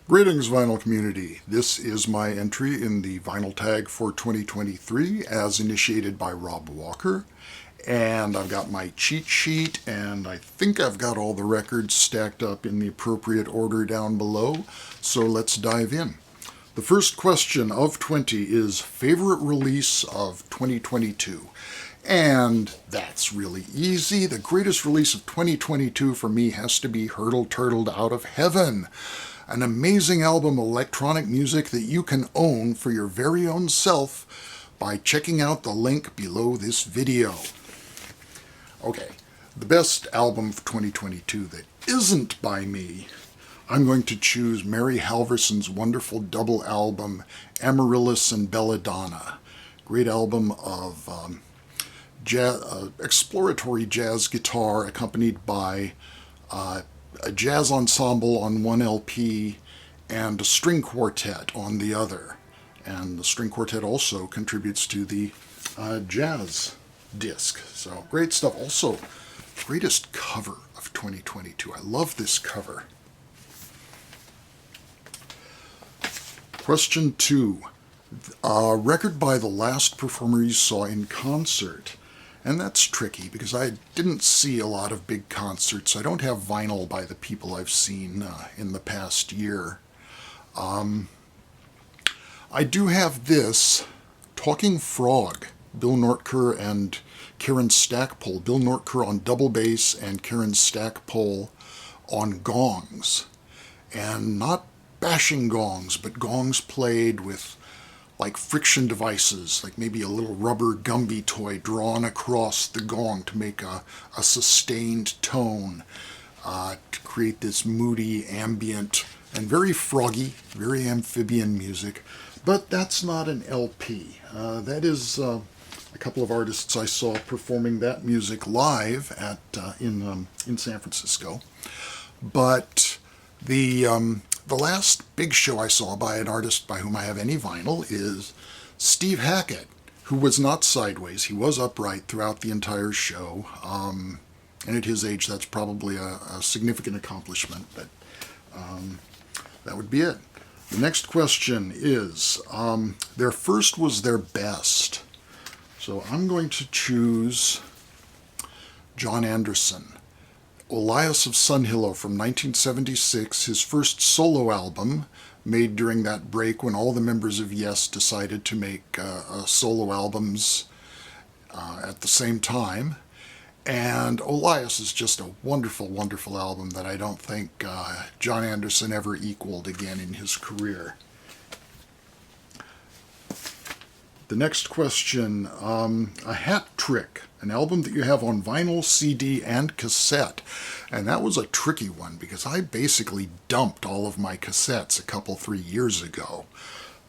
Greetings, vinyl community. This is my entry in the vinyl tag for 2023 as initiated by Rob Walker. And I've got my cheat sheet, and I think I've got all the records stacked up in the appropriate order down below. So let's dive in. The first question of 20 is favorite release of 2022. And that's really easy. The greatest release of 2022 for me has to be Hurtleturtled Out of Heaven. An amazing album of electronic music that you can own for your very own self by checking out the link below this video. Okay, the best album of 2022 that isn't by me, I'm going to choose Mary Halvorson's wonderful double album, Amaryllis and Belladonna. Great album of exploratory jazz guitar accompanied by a jazz ensemble on one LP and a string quartet on the other. And the string quartet also contributes to the jazz disc. So great stuff. Also, greatest cover of 2022. I love this cover. Question 2. A record by the last performer you saw in concert. And that's tricky because I didn't see a lot of big concerts. I don't have vinyl by the people I've seen in the past year. I do have this, Talking Frog, Bill Nortker and Karen Stackpole. Bill Nortker on double bass and Karen Stackpole on gongs. And not bashing gongs, but gongs played with like friction devices, like maybe a little rubber Gumby toy drawn across the gong to make a sustained tone, to create this moody, ambient, and very froggy, very amphibian music. But that's not an LP. That is a couple of artists I saw performing that music live at in San Francisco. But the last big show I saw by an artist by whom I have any vinyl is Steve Hackett, who was not sideways. He was upright throughout the entire show. And at his age, that's probably a significant accomplishment, but that would be it. The next question is, their first was their best. So I'm going to choose John Anderson. Elias of Sunhillow from 1976, his first solo album, made during that break when all the members of Yes decided to make solo albums at the same time. And Elias is just a wonderful, wonderful album that I don't think John Anderson ever equaled again in his career. The next question, A Hat Trick, an album that you have on vinyl, CD, and cassette. And that was a tricky one because I basically dumped all of my cassettes a couple, 3 years ago.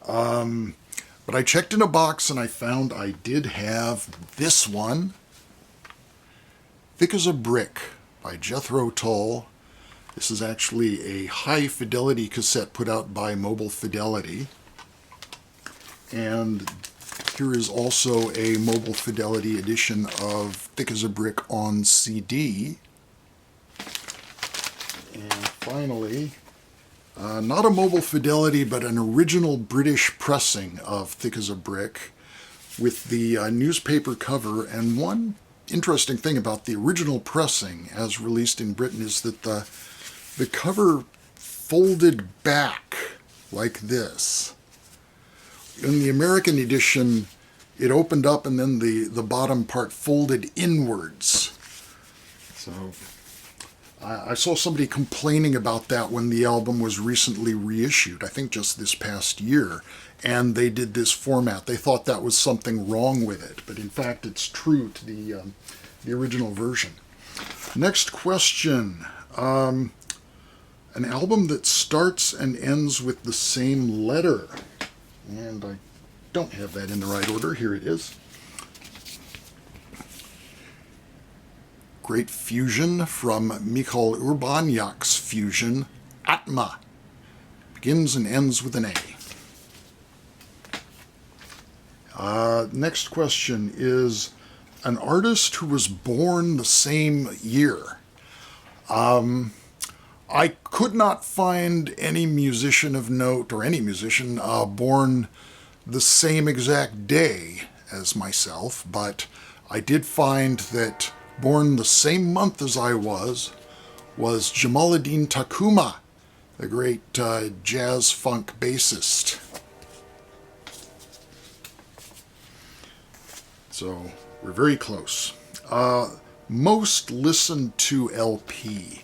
But I checked in a box and I found I did have this one, Thick as a Brick by Jethro Tull. This is actually a high fidelity cassette put out by Mobile Fidelity. And here is also a Mobile Fidelity edition of Thick as a Brick on CD. And finally, not a Mobile Fidelity, but an original British pressing of Thick as a Brick with the newspaper cover. And one interesting thing about the original pressing as released in Britain is that the cover folded back like this. In the American edition, it opened up and then the bottom part folded inwards. So I saw somebody complaining about that when the album was recently reissued, I think just this past year, and they did this format. They thought that was something wrong with it, but in fact it's true to the original version. Next question. An album that starts and ends with the same letter. And I don't have that in the right order. Here it is. Great Fusion from Michal Urbaniak's Fusion, Atma. Begins and ends with an A. Next question is an artist who was born the same year. I could not find any musician of note or any musician born the same exact day as myself, but I did find that born the same month as I was Jamaluddin Takuma, the great jazz funk bassist. So we're very close. Most listened to LP.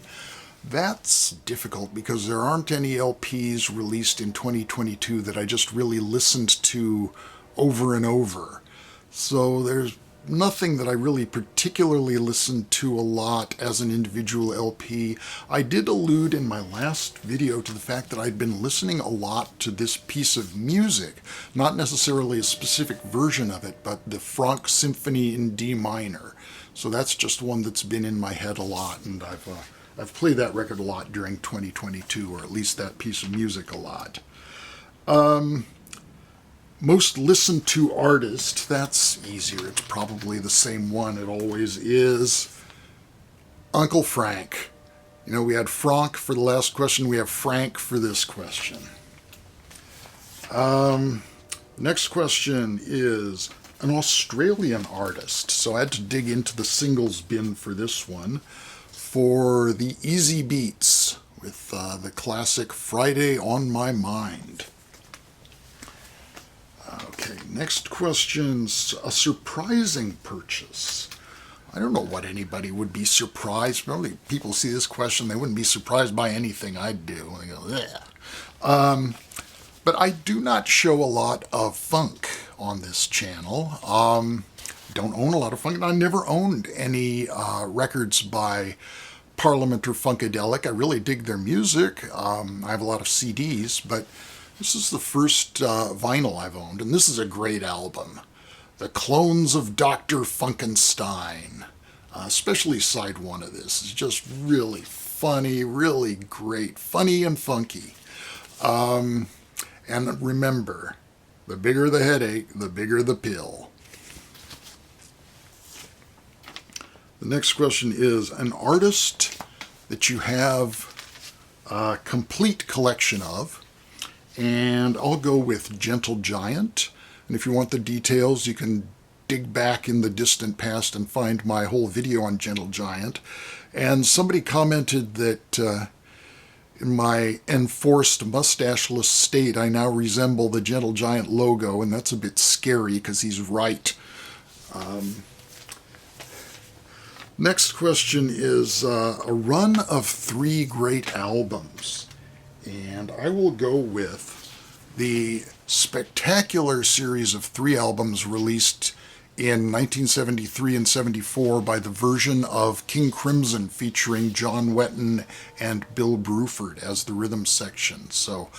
That's difficult because there aren't any LPs released in 2022 that I just really listened to over and over. So there's nothing that I really particularly listened to a lot as an individual LP. I did allude in my last video to the fact that I'd been listening a lot to this piece of music, not necessarily a specific version of it, but the Franck Symphony in D minor. So that's just one that's been in my head a lot, and I've played that record a lot during 2022, or at least that piece of music a lot. Most listened to artist, that's easier. It's probably the same one. It always is. Uncle Frank. You know, we had Franck for the last question. We have Frank for this question. Next question is an Australian artist. So I had to dig into the singles bin for this one. For the Easy Beats with the classic Friday on My Mind. Okay, next question's a surprising purchase. I don't know what anybody would be surprised. Probably people see this question, they wouldn't be surprised by anything I'd do. They go, yeah. But I do not show a lot of funk on this channel. Don't own a lot of funk, and I never owned any records by Parliament or Funkadelic. I really dig their music. I have a lot of CDs, but this is the first vinyl I've owned, and this is a great album. The Clones of Dr. Funkenstein, especially side one of this, is just really funny, really great, funny and funky. And remember, the bigger the headache, the bigger the pill. The next question is an artist that you have a complete collection of, and I'll go with Gentle Giant. And if you want the details, you can dig back in the distant past and find my whole video on Gentle Giant. And somebody commented that in my enforced mustacheless state, I now resemble the Gentle Giant logo, and that's a bit scary because he's right. Next question is a run of 3 great albums. And I will go with the spectacular series of 3 albums released in 1973 and 74 by the version of King Crimson featuring John Wetton and Bill Bruford as the rhythm section. So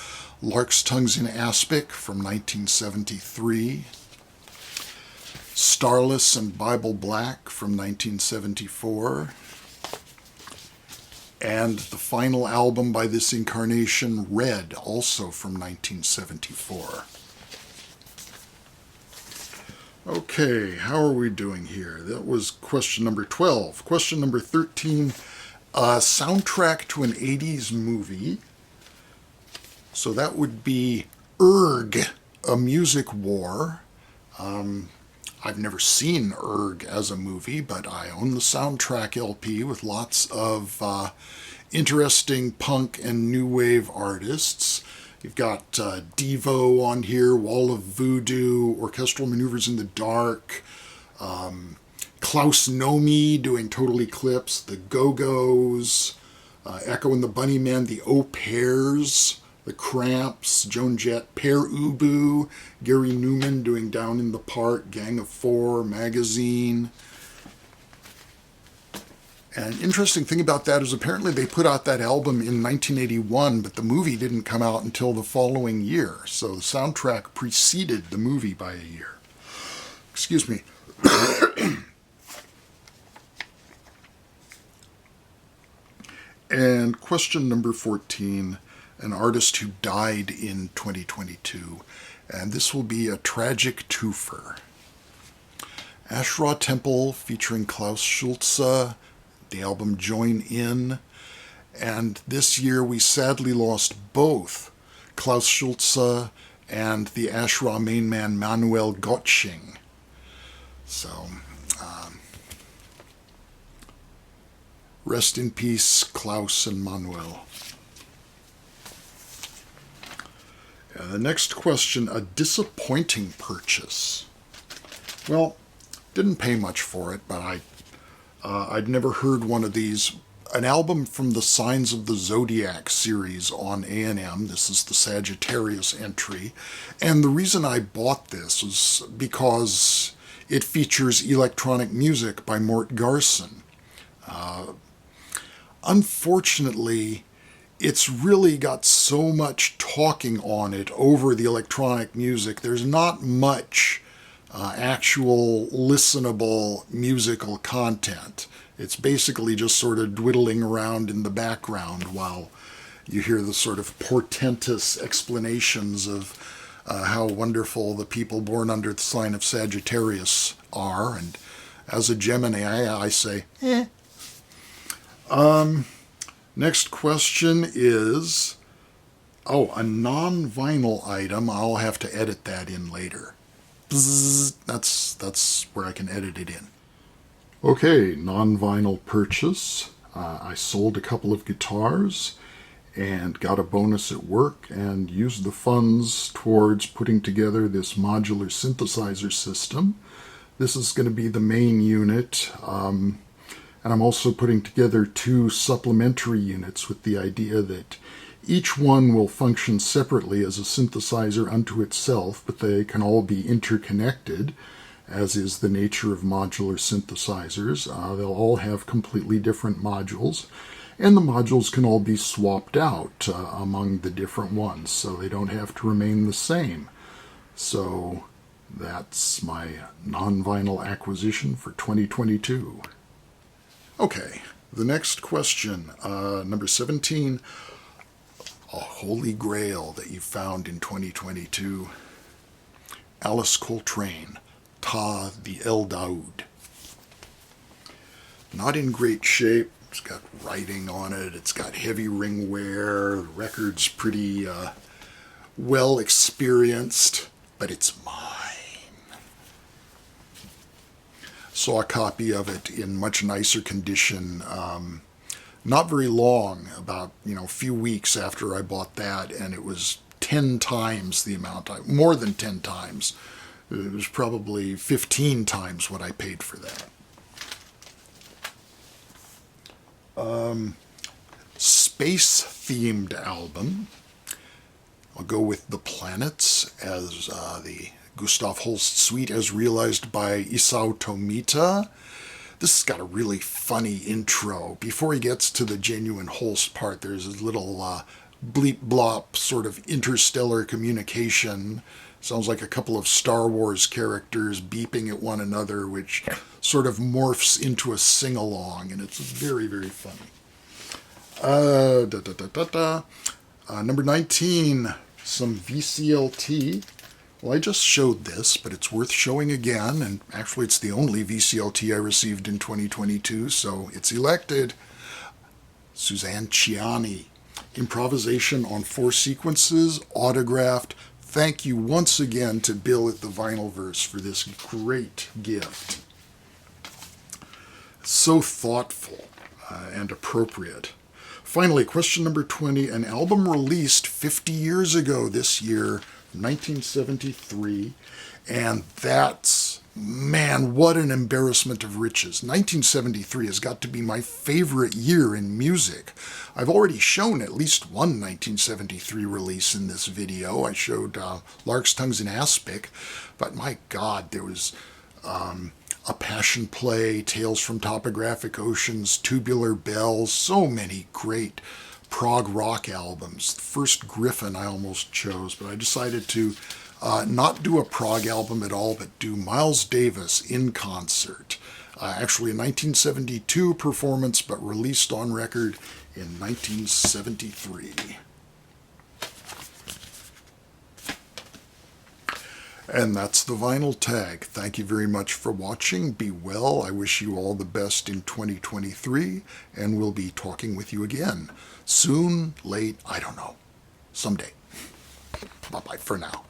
Lark's Tongues in Aspic from 1973, Starless and Bible Black from 1974, and the final album by this incarnation, Red, also from 1974. Okay, how are we doing here? That was question number 12. Question number 13, soundtrack to an 80s movie. So that would be Erg, A Music War. I've never seen Erg as a movie, but I own the soundtrack LP with lots of interesting punk and new wave artists. You've got Devo on here, Wall of Voodoo, Orchestral Maneuvers in the Dark, Klaus Nomi doing Total Eclipse, the Go-Go's, Echo and the Bunnymen, the Au Pairs, the Cramps, Joan Jett, Pere Ubu, Gary Newman doing Down in the Park, Gang of Four, Magazine. And interesting thing about that is apparently they put out that album in 1981, but the movie didn't come out until the following year. So the soundtrack preceded the movie by a year. Excuse me. And question number 14, an artist who died in 2022. And this will be a tragic twofer. Ashra Temple featuring Klaus Schulze, the album Join In, And this year we sadly lost both Klaus Schulze and the Ashra main man Manuel Gottsching. So, rest in peace, Klaus and Manuel. The next question, a disappointing purchase. Well, didn't pay much for it, but I'd never heard one of these. An album from the Signs of the Zodiac series on A&M. This is the Sagittarius entry. And the reason I bought this is because it features electronic music by Mort Garson. Unfortunately, it's really got so much talking on it over the electronic music. There's not much actual listenable musical content. It's basically just sort of dwiddling around in the background while you hear the sort of portentous explanations of how wonderful the people born under the sign of Sagittarius are. And as a Gemini, I say, eh. Next question is, a non-vinyl item. I'll have to edit that in later. Bzzz, that's where I can edit it in. Okay, non-vinyl purchase. I sold a couple of guitars and got a bonus at work and used the funds towards putting together this modular synthesizer system. This is going to be the main unit, and I'm also putting together 2 supplementary units with the idea that each one will function separately as a synthesizer unto itself, but they can all be interconnected, as is the nature of modular synthesizers. They'll all have completely different modules, and the modules can all be swapped out among the different ones, so they don't have to remain the same. So that's my non-vinyl acquisition for 2022. Okay, the next question, number 17, a Holy Grail that you found in 2022. Alice Coltrane, Ta the El Daoud. Not in great shape. It's got writing on it. It's got heavy ringwear. The record's pretty well experienced, but it's mine. Saw a copy of it in much nicer condition not very long, about a few weeks after I bought that, and it was 10 times the amount, more than 10 times. It was probably 15 times what I paid for that. Space-themed album. I'll go with The Planets as the Gustav Holst suite as realized by Isao Tomita. This has got a really funny intro. Before he gets to the genuine Holst part, there's a little bleep-blop sort of interstellar communication. Sounds like a couple of Star Wars characters beeping at one another, which sort of morphs into a sing-along, and it's very, very funny. Number 19, some VCLT. Well, I just showed this, but it's worth showing again, and actually it's the only VCLT I received in 2022, so it's elected. Suzanne Ciani, improvisation on 4 sequences, autographed. Thank you once again to Bill at the Vinylverse for this great gift. So thoughtful and appropriate. Finally, question number 20, an album released 50 years ago this year, 1973, and that's, man, what an embarrassment of riches. 1973 has got to be my favorite year in music. I've already shown at least one 1973 release in this video. I showed Lark's Tongues in Aspic, but my God, there was A Passion Play, Tales from Topographic Oceans, Tubular Bells, so many great prog rock albums. The first Griffin I almost chose, but I decided to not do a prog album at all, but do Miles Davis in concert. Actually a 1972 performance, but released on record in 1973. And that's the vinyl tag. Thank you very much for watching. Be well. I wish you all the best in 2023, and we'll be talking with you again. Soon, late, I don't know. Someday. Bye-bye for now.